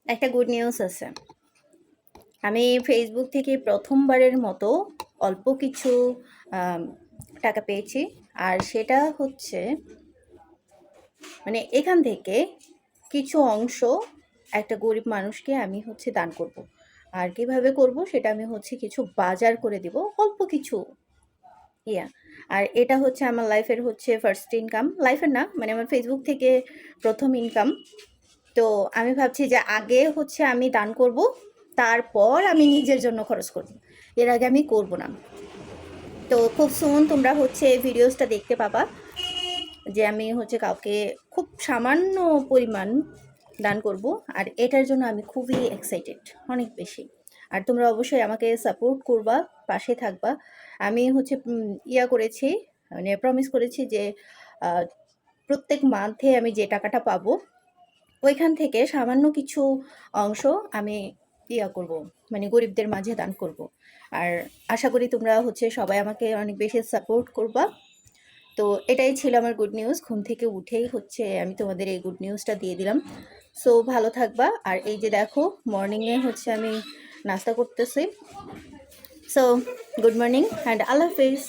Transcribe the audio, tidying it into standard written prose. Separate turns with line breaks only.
একটা good news আছে। আমি ফেসবুক থেকে প্রথমবারের মতো অল্প কিছু আম টাকা পেয়েছি। আর সেটা হচ্ছে মানে এখান থেকে কিছু অংশ একটা গরিব মানুষকে আমি হচ্ছে দান করব। আর কিভাবে করব সেটা আমি হচ্ছে কিছু বাজার করে দিব। অল্প কিছু ইয়া। আর এটা হচ্ছে আমার লাইফের হচ্ছে ফার্স্ট ইনকাম। লাইফের না, মানে আমার ফেসবুক থেকে ১ম ইনকাম। তো আমি ভাবছি যে আগে হচ্ছে আমি দান করব, তারপর আমি নিজের জন্য খরচ করব। এর আগে আমি করব না। তো খুব সুন তোমরা হচ্ছে ভিডিওসটা দেখতে পাবা যে আমি হচ্ছে কাউকে খুব সামান্য পরিমাণ দান করব। আর এটার জন্য আমি খুবই এক্সাইটেড, অনেক বেশি। আর তোমরা অবশ্যই আমাকে সাপোর্ট করবা, পাশে থাকবা। আমি হচ্ছে ইয়া করেছি, মানে প্রমিস করেছি যে আহ, প্রত্যেক মান্থে আমি যে টাকাটা পাবো ওইখান থেকে সামান্য কিছু অংশ আমি ইয়া করব, মানে গরিবদের মাঝে দান করব। আর আশা করি তোমরা হচ্ছে সবাই আমাকে অনেক বেশি সাপোর্ট করবা। তো এটাই ছিল আমার গুড নিউজ। ঘুম থেকে উঠেই হচ্ছে আমি তোমাদের এই গুড নিউজটা দিয়ে দিলাম। সো ভালো থাকবা। আর এই যে দেখো, মর্নিংয়ে হচ্ছে আমি নাস্তা করতেছি। So good morning and Allah Hafiz.